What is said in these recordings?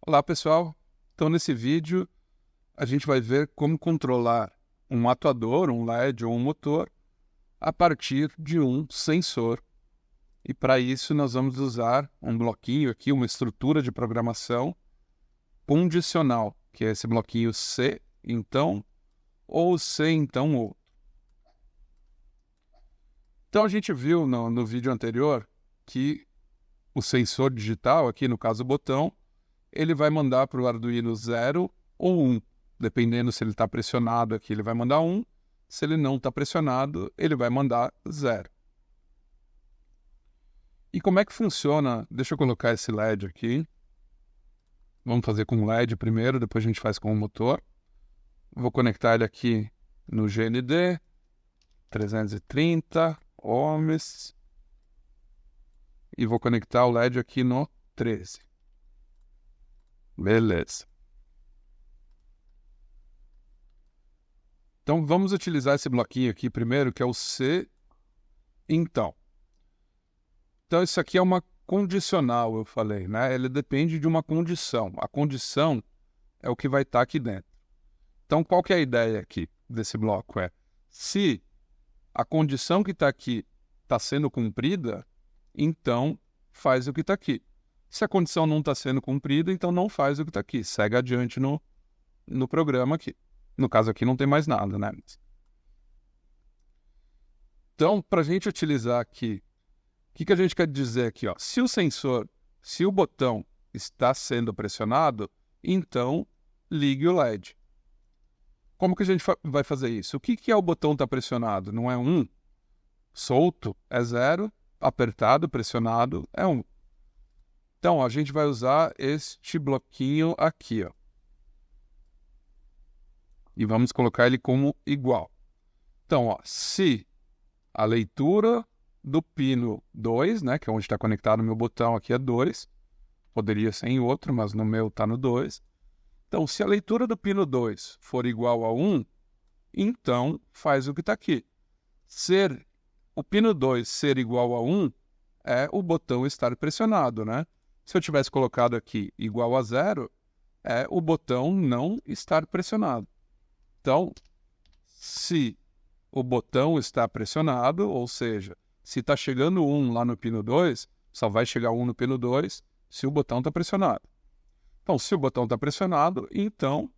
Olá pessoal, então nesse vídeo a gente vai ver como controlar um atuador, um LED ou um motor a partir de um sensor. E para isso nós vamos usar um bloquinho aqui, uma estrutura de programação condicional, que é esse bloquinho C, então, ou C, então, ou. Então a gente viu no vídeo anterior que o sensor digital, aqui no caso o botão, ele vai mandar para o Arduino 0 ou 1. Dependendo se ele está pressionado aqui, ele vai mandar 1. Se ele não está pressionado, ele vai mandar 0. E como é que funciona? Deixa eu colocar esse LED aqui. Vamos fazer com o LED primeiro, depois a gente faz com o motor. Vou conectar ele aqui no GND, 330 ohms. E vou conectar o LED aqui no 13. Beleza. Então, vamos utilizar esse bloquinho aqui primeiro, que é o C, então. Então, isso aqui é uma condicional, eu falei, né? Ele depende de uma condição. A condição é o que vai estar aqui dentro. Então, qual que é a ideia aqui desse bloco? Se a condição que está aqui está sendo cumprida, então faz o que está aqui. Se a condição não está sendo cumprida, então não faz o que está aqui. Segue adiante no programa aqui. No caso aqui não tem mais nada, né? Então, para a gente utilizar aqui, o que a gente quer dizer aqui? Ó? Se o botão está sendo pressionado, então ligue o LED. Como que a gente vai fazer isso? O que é o botão estar pressionado? Não é 1? Solto é 0, apertado, pressionado é 1. Então, ó, a gente vai usar este bloquinho aqui, ó. E vamos colocar ele como igual. Então, ó, se a leitura do pino 2, né, que é onde está conectado o meu botão aqui é 2, poderia ser em outro, mas no meu está no 2. Então, se a leitura do pino 2 for igual a 1, então faz o que está aqui. O pino 2 ser igual a 1 é o botão estar pressionado, né? Se eu tivesse colocado aqui igual a 0, é o botão não estar pressionado. Então, se o botão está pressionado, ou seja, se está chegando 1 lá no pino 2, só vai chegar 1 no pino 2 se o botão está pressionado. Então, se o botão está pressionado, então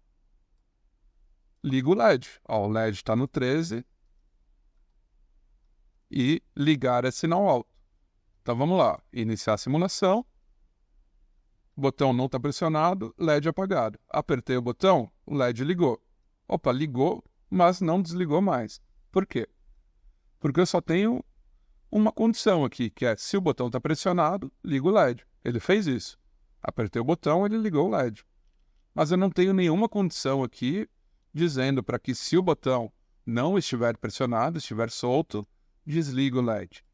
liga o LED. Ó, o LED está no 13 e ligar é sinal alto. Então, vamos lá. Iniciar a simulação. Botão não está pressionado, LED apagado. Apertei o botão, o LED ligou. Opa, ligou, mas não desligou mais. Por quê? Porque eu só tenho uma condição aqui, que é se o botão está pressionado, liga o LED. Ele fez isso. Apertei o botão, ele ligou o LED. Mas eu não tenho nenhuma condição aqui dizendo para que se o botão não estiver pressionado, estiver solto, desliga o LED.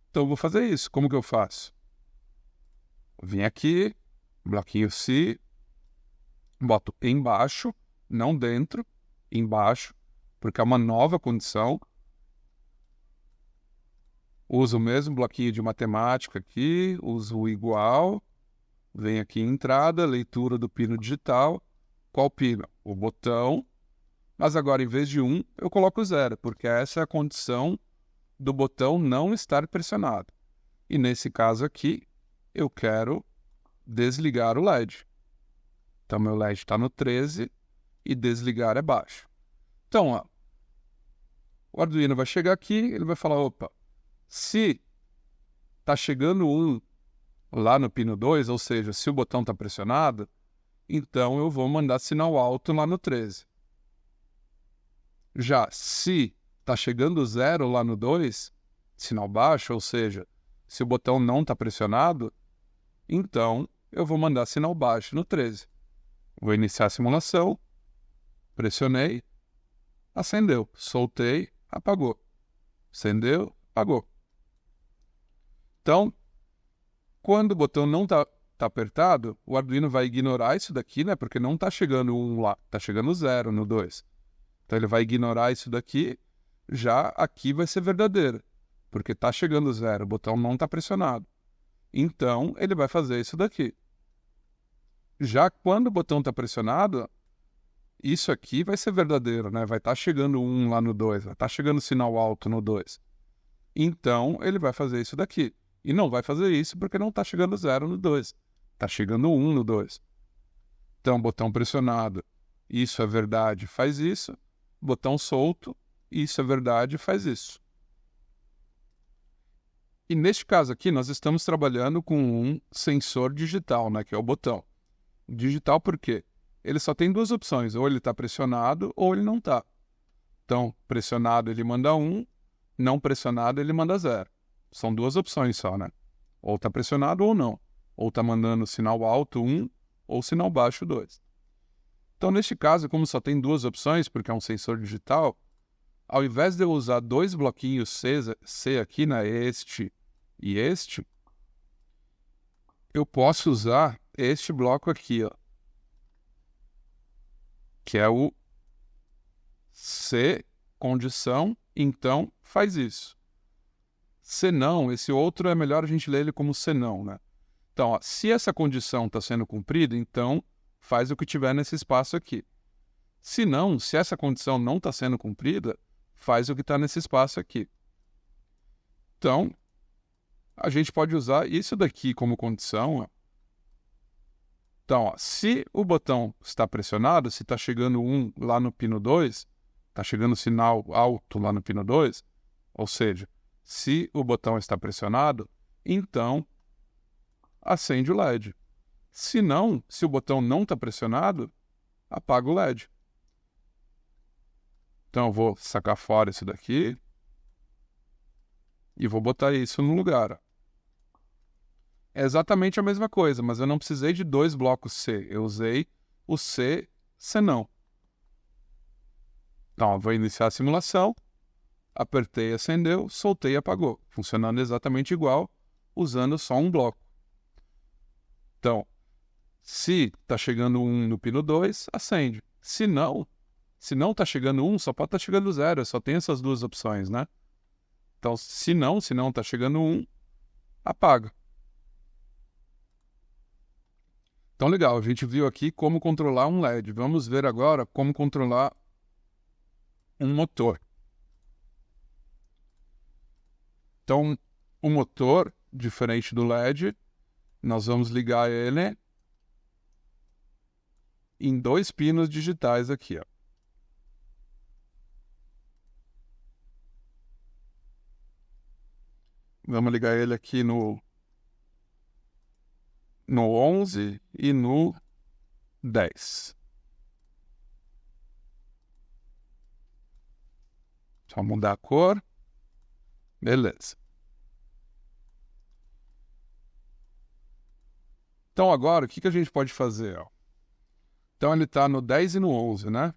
Então eu vou fazer isso. Como que eu faço? Vim aqui, bloquinho C, boto embaixo, não dentro, embaixo, porque é uma nova condição. Uso o mesmo bloquinho de matemática aqui, uso o igual, vem aqui em entrada, leitura do pino digital. Qual pino? O botão, mas agora em vez de 1, eu coloco 0, porque essa é a condição do botão não estar pressionado. E nesse caso aqui, eu quero desligar o LED. Então, meu LED está no 13 e desligar é baixo. Então, ó, o Arduino vai chegar aqui, ele vai falar, opa, se está chegando 1 lá no pino 2, ou seja, se o botão está pressionado, então eu vou mandar sinal alto lá no 13. Já se está chegando 0 lá no 2, sinal baixo, ou seja, se o botão não está pressionado, então eu vou mandar sinal baixo no 13. Vou iniciar a simulação, pressionei, acendeu, soltei, apagou. Acendeu, apagou. Então, quando o botão não está apertado, o Arduino vai ignorar isso daqui, né? Porque não está chegando 1 lá, está chegando 0 no 2. Então ele vai ignorar isso daqui, já aqui vai ser verdadeiro, porque está chegando 0, o botão não está pressionado. Então ele vai fazer isso daqui. Já quando o botão está pressionado, isso aqui vai ser verdadeiro, né? Vai estar chegando 1 lá no 2, vai estar chegando sinal alto no 2. Então, ele vai fazer isso daqui. E não vai fazer isso porque não está chegando 0 no 2. Está chegando 1 no 2. Então, botão pressionado, isso é verdade, faz isso. Botão solto, isso é verdade, faz isso. E neste caso aqui, nós estamos trabalhando com um sensor digital, né, que é o botão. Digital por quê? Ele só tem duas opções, ou ele está pressionado ou ele não está. Então, pressionado ele manda 1, não pressionado ele manda 0. São duas opções só, né? Ou está pressionado ou não. Ou está mandando sinal alto 1 ou sinal baixo 2. Então, neste caso, como só tem duas opções, porque é um sensor digital, ao invés de eu usar dois bloquinhos C aqui, né, este e este, eu posso usar este bloco aqui, ó, que é o C, condição, então faz isso. Se não, esse outro é melhor a gente ler ele como se não, né? Então, ó, se essa condição está sendo cumprida, então faz o que tiver nesse espaço aqui. Se não, se essa condição não está sendo cumprida, faz o que está nesse espaço aqui. Então, a gente pode usar isso daqui como condição. Ó. Então, ó, se o botão está pressionado, se está chegando 1 lá no pino 2, está chegando sinal alto lá no pino 2, ou seja, se o botão está pressionado, então acende o LED. Se não, se o botão não está pressionado, apaga o LED. Então eu vou sacar fora isso daqui e vou botar isso no lugar. Ó. É exatamente a mesma coisa, mas eu não precisei de dois blocos C. Eu usei o C, se não. Então, eu vou iniciar a simulação, apertei, acendeu, soltei e apagou. Funcionando exatamente igual, usando só um bloco. Então, se está chegando 1 no pino 2, acende. Se não está chegando 1, só pode estar chegando 0. Só tem essas duas opções, né? Então, se não está chegando 1, apaga. Então, legal, a gente viu aqui como controlar um LED. Vamos ver agora como controlar um motor. Então, o motor, diferente do LED, nós vamos ligar ele em dois pinos digitais aqui, ó. Vamos ligar ele aqui no 11 e no 10. Só mudar a cor. Beleza. Então agora, o que a gente pode fazer? Ó? Então ele está no 10 e no 11, né?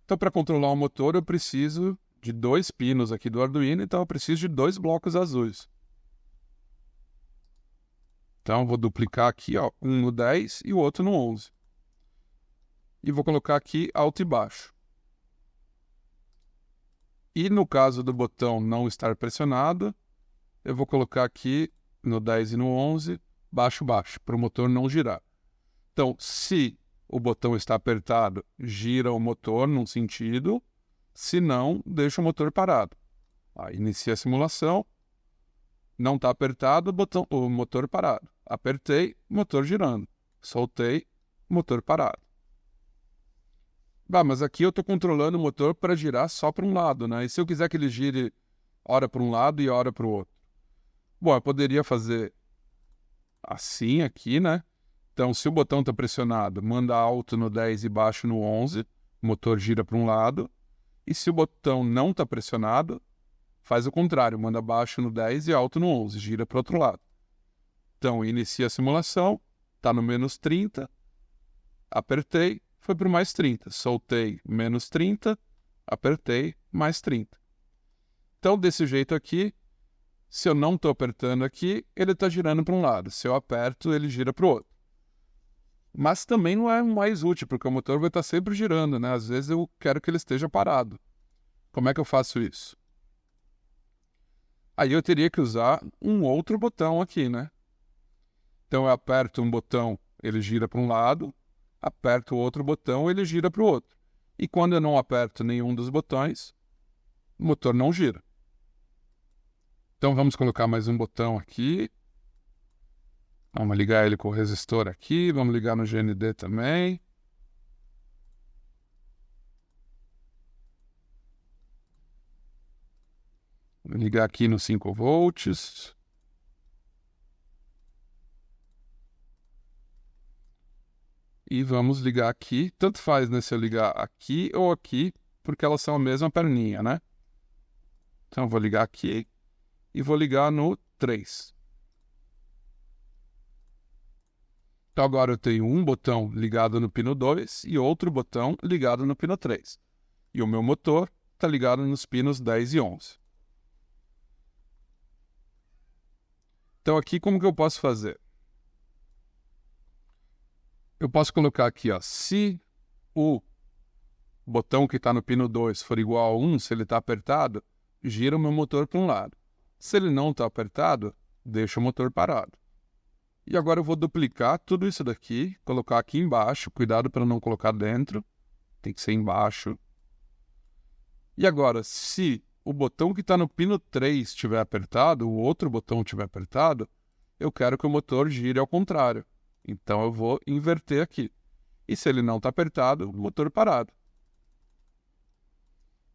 Então para controlar o motor eu preciso de dois pinos aqui do Arduino, então eu preciso de dois blocos azuis. Então eu vou duplicar aqui, ó, um no 10 e o outro no 11. E vou colocar aqui alto e baixo. E no caso do botão não estar pressionado, eu vou colocar aqui no 10 e no 11, baixo, baixo, para o motor não girar. Então, se o botão está apertado, gira o motor num sentido, se não, deixa o motor parado. Aí inicia a simulação, não está apertado, o motor parado. Apertei, motor girando. Soltei, motor parado. Mas aqui eu estou controlando o motor para girar só para um lado, né? E se eu quiser que ele gire hora para um lado e hora para o outro? Bom, eu poderia fazer assim aqui, né? Então, se o botão está pressionado, manda alto no 10 e baixo no 11, o motor gira para um lado. E se o botão não está pressionado, faz o contrário, manda baixo no 10 e alto no 11, gira para o outro lado. Então, inicia a simulação, está no menos 30, apertei, foi para o mais 30, soltei, menos 30, apertei, mais 30. Então, desse jeito aqui, se eu não estou apertando aqui, ele está girando para um lado. Se eu aperto, ele gira para o outro. Mas também não é mais útil, porque o motor vai estar sempre girando, né? Às vezes eu quero que ele esteja parado. Como é que eu faço isso? Aí eu teria que usar um outro botão aqui, né? Então eu aperto um botão, ele gira para um lado, aperto o outro botão, ele gira para o outro. E quando eu não aperto nenhum dos botões, o motor não gira. Então vamos colocar mais um botão aqui. Vamos ligar ele com o resistor aqui, vamos ligar no GND também. Vou ligar aqui no 5 volts. E vamos ligar aqui. Tanto faz, né, se eu ligar aqui ou aqui, porque elas são a mesma perninha, né? Então eu vou ligar aqui e vou ligar no 3. Então agora eu tenho um botão ligado no pino 2 e outro botão ligado no pino 3. E o meu motor está ligado nos pinos 10 e 11. Então aqui como que eu posso fazer? Eu posso colocar aqui, ó, se o botão que está no pino 2 for igual a 1, se ele está apertado, gira o meu motor para um lado. Se ele não está apertado, deixa o motor parado. E agora eu vou duplicar tudo isso daqui, colocar aqui embaixo, cuidado para não colocar dentro, tem que ser embaixo. E agora, se o botão que está no pino 3 estiver apertado, o outro botão estiver apertado, eu quero que o motor gire ao contrário. Então eu vou inverter aqui. E se ele não está apertado, o motor parado.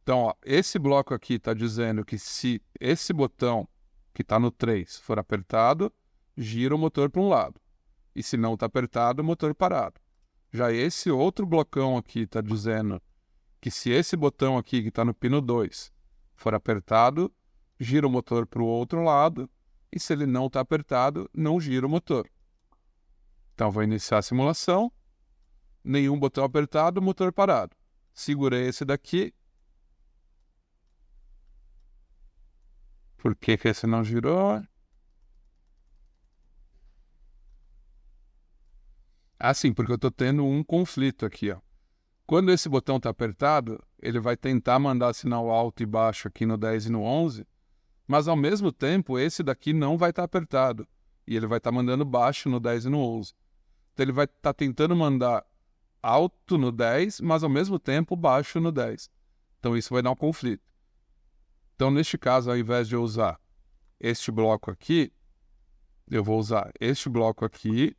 Então, ó, esse bloco aqui está dizendo que se esse botão que está no 3 for apertado, gira o motor para um lado. E se não está apertado, o motor parado. Já esse outro blocão aqui está dizendo que se esse botão aqui que está no pino 2 for apertado, gira o motor para o outro lado. E se ele não está apertado, não gira o motor. Então, vou iniciar a simulação. Nenhum botão apertado, motor parado. Segurei esse daqui. Por que que esse não girou? Ah, sim, porque eu estou tendo um conflito aqui, ó. Quando esse botão está apertado, ele vai tentar mandar sinal alto e baixo aqui no 10 e no 11, mas ao mesmo tempo esse daqui não vai estar apertado. E ele vai estar mandando baixo no 10 e no 11. Então ele vai estar tentando mandar alto no 10, mas ao mesmo tempo baixo no 10. Então isso vai dar um conflito. Então neste caso, ao invés de eu usar este bloco aqui, eu vou usar este bloco aqui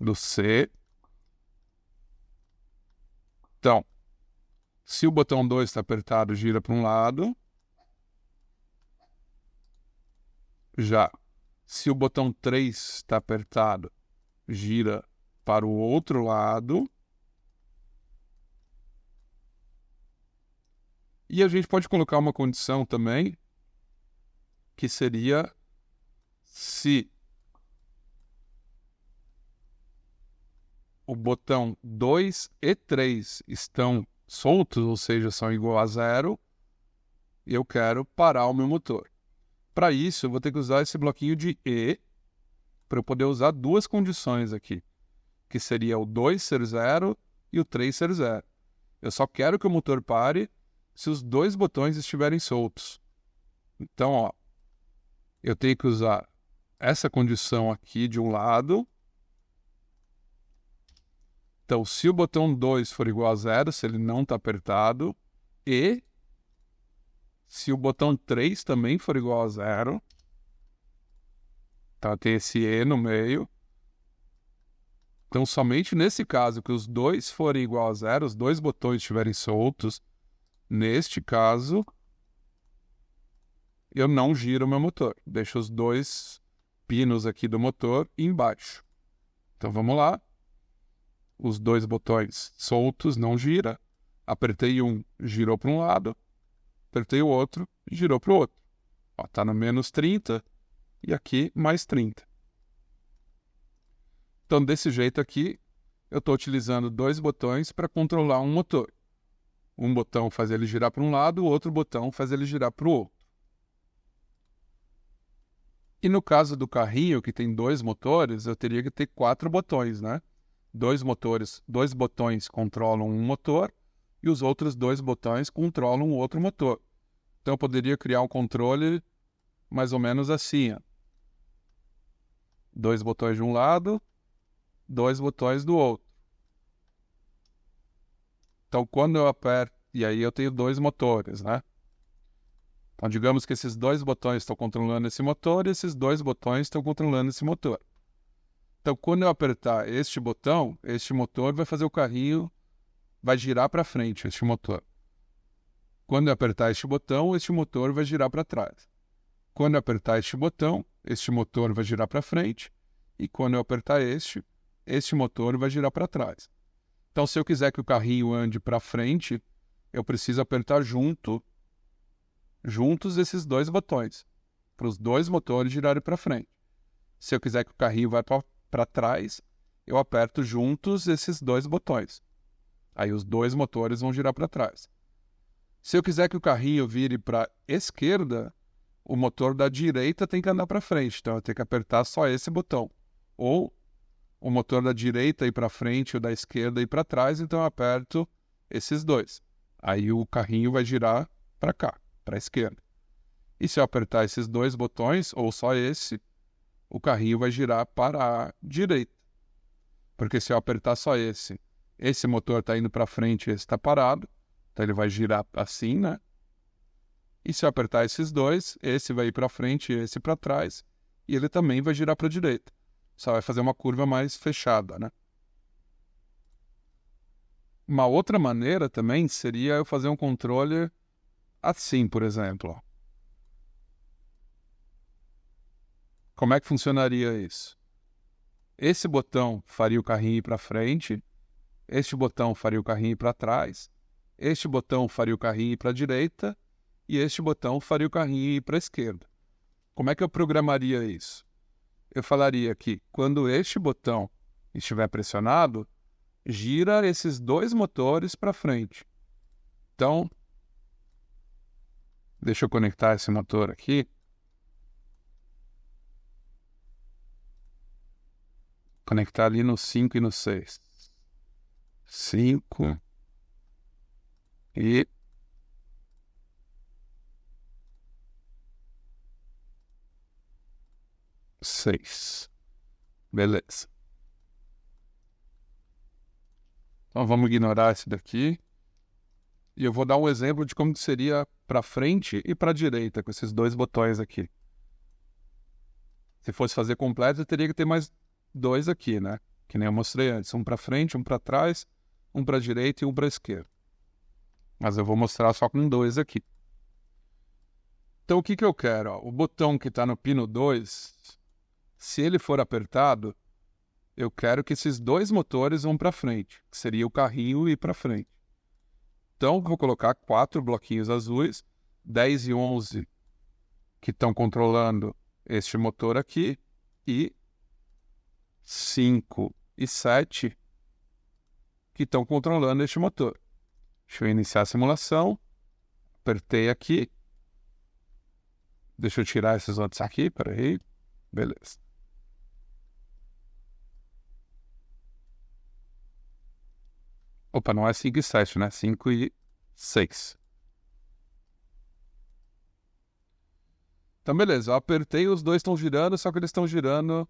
do C. Então, se o botão 2 está apertado, gira para um lado. Já se o botão 3 está apertado, gira para o outro lado. E a gente pode colocar uma condição também, que seria se o botão 2 e 3 estão soltos, ou seja, são igual a 0, eu quero parar o meu motor. Para isso, eu vou ter que usar esse bloquinho de E para eu poder usar duas condições aqui, que seria o 2 ser 0 e o 3 ser 0. Eu só quero que o motor pare se os dois botões estiverem soltos. Então, ó, eu tenho que usar essa condição aqui de um lado. Então, se o botão 2 for igual a 0, se ele não está apertado, e se o botão 3 também for igual a 0, tá, tem esse E no meio. Então, somente nesse caso que os dois forem igual a 0, os dois botões estiverem soltos, neste caso, eu não giro o meu motor. Deixo os dois pinos aqui do motor embaixo. Então, vamos lá. Os dois botões soltos, não gira. Apertei um, girou para um lado. Apertei o outro, girou para o outro. Está no menos 30 e aqui mais 30. Então, desse jeito aqui, eu estou utilizando dois botões para controlar um motor. Um botão faz ele girar para um lado, o outro botão faz ele girar para o outro. E no caso do carrinho, que tem dois motores, eu teria que ter 4 botões, né? Dois botões controlam um motor e os outros 2 botões controlam o outro motor. Então eu poderia criar um controle mais ou menos assim, ó. 2 botões de um lado, 2 botões do outro. Então, quando eu aperto... E aí eu tenho 2 motores, né? Então, digamos que esses 2 botões estão controlando esse motor e esses 2 botões estão controlando esse motor. Então, quando eu apertar este botão, este motor vai fazer o carrinho... Vai girar para frente, este motor. Quando eu apertar este botão, este motor vai girar para trás. Quando eu apertar este botão, este motor vai girar para frente. E quando eu apertar este motor vai girar para trás. Então, se eu quiser que o carrinho ande para frente, eu preciso apertar juntos esses 2 botões, para os 2 motores girarem para frente. Se eu quiser que o carrinho vá para trás, eu aperto juntos esses 2 botões. Aí os 2 motores vão girar para trás. Se eu quiser que o carrinho vire para a esquerda, o motor da direita tem que andar para frente, então eu tenho que apertar só esse botão. Ou o motor da direita ir para frente, o da esquerda ir para trás, então eu aperto esses 2. Aí o carrinho vai girar para cá, para a esquerda. E se eu apertar esses 2 botões, ou só esse, o carrinho vai girar para a direita. Porque se eu apertar só esse motor está indo para frente e esse está parado, então ele vai girar assim, né? E se eu apertar esses 2, esse vai ir para frente e esse para trás, e ele também vai girar para a direita. Só vai fazer uma curva mais fechada, né? Uma outra maneira também seria eu fazer um controle assim, por exemplo. Ó. Como é que funcionaria isso? Esse botão faria o carrinho ir para frente, este botão faria o carrinho ir para trás, este botão faria o carrinho ir para a direita e este botão faria o carrinho ir para a esquerda. Como é que eu programaria isso? Eu falaria que quando este botão estiver pressionado, gira esses 2 motores para frente. Então, deixa eu conectar esse motor aqui. Conectar ali no 5 e no 6. 5 e 6. Beleza. Então vamos ignorar esse daqui. E eu vou dar um exemplo de como que seria para frente e para direita com esses 2 botões aqui. Se fosse fazer completo, eu teria que ter mais 2 aqui, né? Que nem eu mostrei antes. Um para frente, um para trás, um para direita e um para esquerda. Mas eu vou mostrar só com 2 aqui. Então o que eu quero? Ó? O botão que está no pino 2, se ele for apertado, eu quero que esses 2 motores vão para frente, que seria o carrinho ir para frente. Então, vou colocar 4 bloquinhos azuis, 10 e 11 que estão controlando este motor aqui, e 5 e 7 que estão controlando este motor. Deixa eu iniciar a simulação, apertei aqui, deixa eu tirar esses outros aqui, peraí, beleza. Opa, não é 5 e 7, né? 5 e 6. Então, beleza. Eu apertei, os 2 estão girando, só que eles estão girando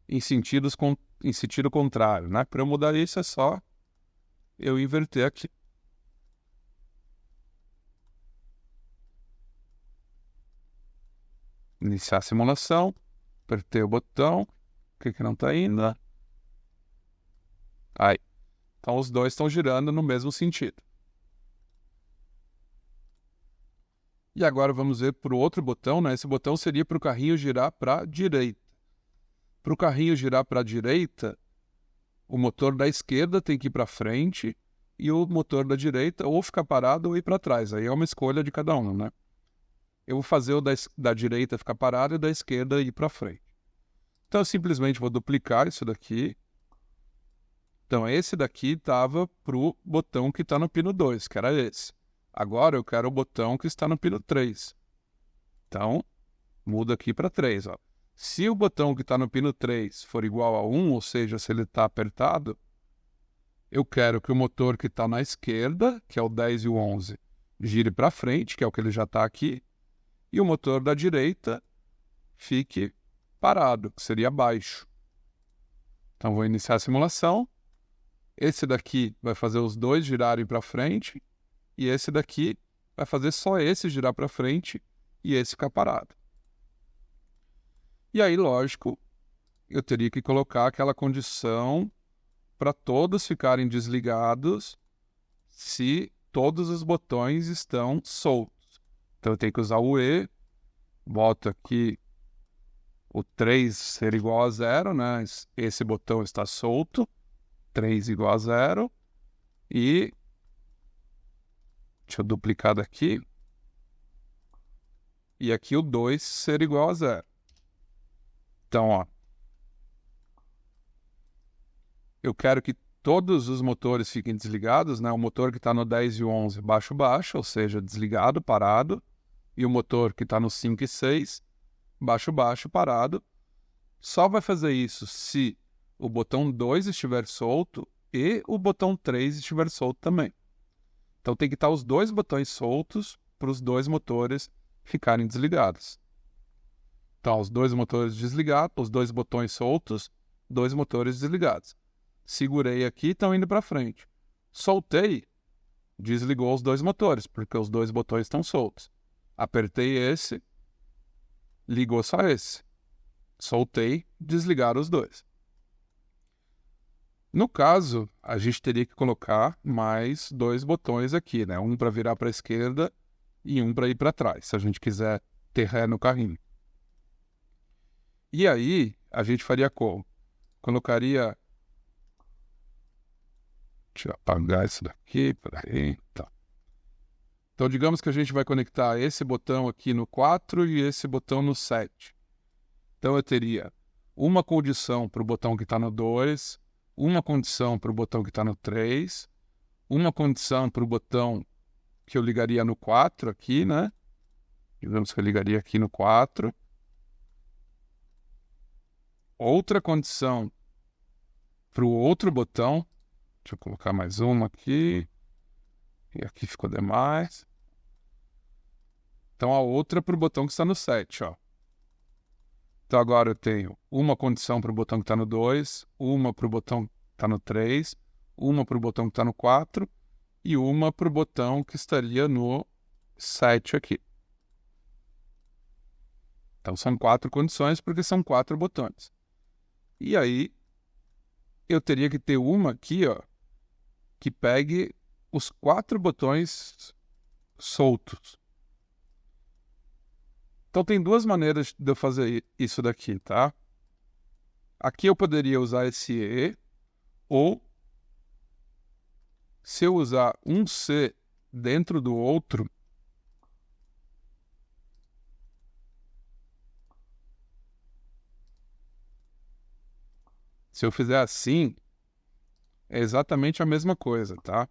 em sentido contrário, né? Para eu mudar isso, é só eu inverter aqui. Iniciar a simulação. Apertei o botão. Por que não está indo? Aí. Então, os 2 estão girando no mesmo sentido. E agora vamos ver para o outro botão, né? Esse botão seria para o carrinho girar para a direita. Para o carrinho girar para a direita, o motor da esquerda tem que ir para frente e o motor da direita ou ficar parado ou ir para trás. Aí é uma escolha de cada um, né? Eu vou fazer o da direita ficar parado e o da esquerda ir para frente. Então, eu simplesmente vou duplicar isso daqui. Então, esse daqui estava para o botão que está no pino 2, que era esse. Agora, eu quero o botão que está no pino 3. Então, muda aqui para 3. Ó. Se o botão que está no pino 3 for igual a 1, ou seja, se ele está apertado, eu quero que o motor que está na esquerda, que é o 10 e o 11, gire para frente, que é o que ele já está aqui, e o motor da direita fique parado, que seria baixo. Então, vou iniciar a simulação. Esse daqui vai fazer os dois girarem para frente, e esse daqui vai fazer só esse girar para frente e esse ficar parado. E aí, lógico, eu teria que colocar aquela condição para todos ficarem desligados se todos os botões estão soltos. Então, eu tenho que usar o E, boto aqui o 3 ser igual a 0, né? Esse botão está solto, 3 igual a 0, e deixa eu duplicar daqui, e aqui o 2 ser igual a 0. Então, ó, eu quero que todos os motores fiquem desligados, né? O motor que está no 10 e o 11, baixo, ou seja, desligado, parado. E o motor que está no 5 e 6, baixo, parado. Só vai fazer isso se o botão 2 estiver solto e o botão 3 estiver solto também. Então tem que estar os dois botões soltos para os dois motores ficarem desligados. Então, os dois motores desligados, os dois botões soltos, dois motores desligados. Segurei aqui, estão indo para frente. Soltei, desligou os dois motores, porque os dois botões estão soltos. Apertei esse, ligou só esse. Soltei, desligaram os dois. No caso, a gente teria que colocar mais dois botões aqui, né? Um para virar para a esquerda e um para ir para trás, se a gente quiser ter ré no carrinho. E aí, a gente faria como? Colocaria... Deixa eu apagar isso daqui, peraí, tá. Então, digamos que a gente vai conectar esse botão aqui no 4 e esse botão no 7. Então, eu teria uma condição para o botão que está no 2, uma condição para o botão que está no 3, uma condição para o botão que eu ligaria no 4 aqui, né? Digamos que eu ligaria aqui no 4. Outra condição para o outro botão. Deixa eu colocar mais uma aqui. E aqui ficou demais. Então, a outra para o botão que está no 7, ó. Então, agora eu tenho uma condição para o botão que está no 2, uma para o botão que está no 3, uma para o botão que está no 4 e uma para o botão que estaria no 7 aqui. Então, são 4 condições porque são 4 botões. E aí, eu teria que ter uma aqui, ó, que pegue os 4 botões soltos. Então, tem duas maneiras de eu fazer isso daqui, tá? Aqui eu poderia usar esse E, ou se eu usar um C dentro do outro, se eu fizer assim, é exatamente a mesma coisa, tá?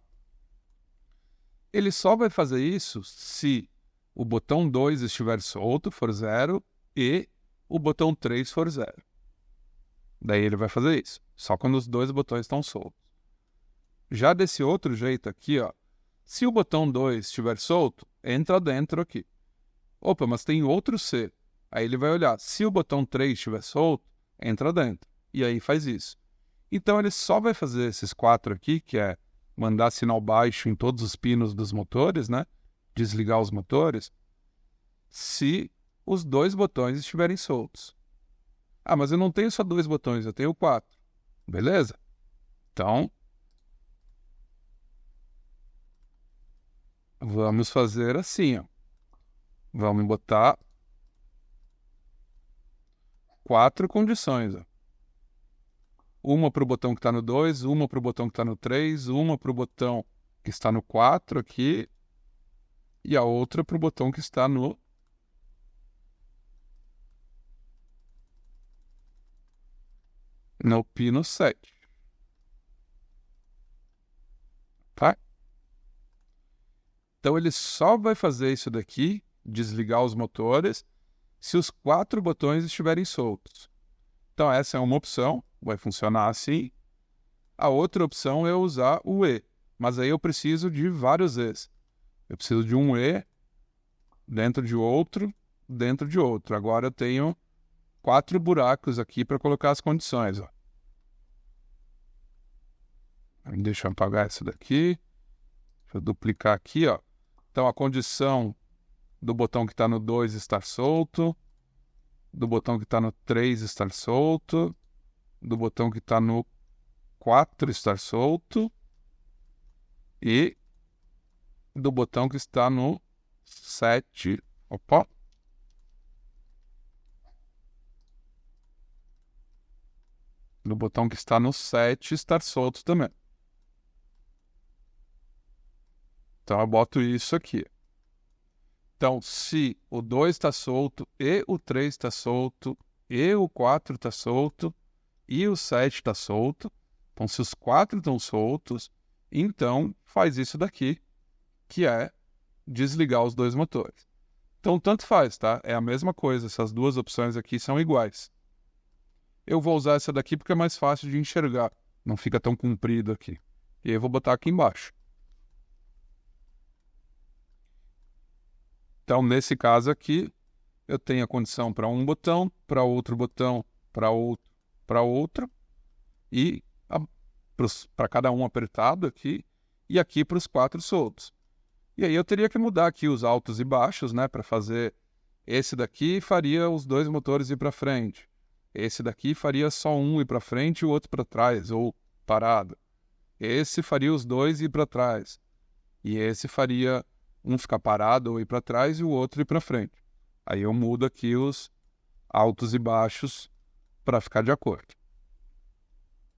Ele só vai fazer isso se o botão 2 estiver solto, for 0, e o botão 3 for 0. Daí ele vai fazer isso, só quando os dois botões estão soltos. Já desse outro jeito aqui, ó, se o botão 2 estiver solto, entra dentro aqui. Opa, mas tem outro C. Aí ele vai olhar, se o botão 3 estiver solto, entra dentro. E aí faz isso. Então ele só vai fazer esses 4 aqui, que é mandar sinal baixo em todos os pinos dos motores, né? Desligar os motores, se os dois botões estiverem soltos. Ah, mas eu não tenho só 2 botões, eu tenho 4. Beleza? Então, vamos fazer assim, ó. Vamos botar 4 condições, ó. Uma para o botão que está no 2, uma para o botão que está no 3, uma para o botão que está no 4 aqui, e a outra para o botão que está no pino 7. Tá? Então ele só vai fazer isso daqui, desligar os motores, se os 4 botões estiverem soltos. Então essa é uma opção, vai funcionar assim. A outra opção é usar o E, mas aí eu preciso de vários E's. Eu preciso de um E dentro de outro, dentro de outro. Agora eu tenho 4 buracos aqui para colocar as condições. Ó. Deixa eu apagar essa daqui. Deixa eu duplicar aqui. Ó. Então, a condição do botão que está no 2 estar solto, do botão que está no 3 estar solto, do botão que está no 4 estar solto e do botão que está no 7. Opa! Do botão que está no 7 estar solto também. Então eu boto isso aqui. Então, se o 2 está solto, e o 3 está solto, e o 4 está solto, e o 7 está solto, então se os 4 estão soltos, então faz isso daqui, que é desligar os 2 motores. Então, tanto faz, tá? É a mesma coisa, essas duas opções aqui são iguais. Eu vou usar essa daqui porque é mais fácil de enxergar, não fica tão comprido aqui. E aí eu vou botar aqui embaixo. Então, nesse caso aqui, eu tenho a condição para um botão, para outro botão, para outro, e para cada um apertado aqui, e aqui para os 4 soltos. E aí eu teria que mudar aqui os altos e baixos, né, para fazer esse daqui faria os 2 motores ir para frente. Esse daqui faria só um ir para frente e o outro para trás, ou parado. Esse faria os 2 ir para trás. E esse faria um ficar parado ou ir para trás e o outro ir para frente. Aí eu mudo aqui os altos e baixos para ficar de acordo.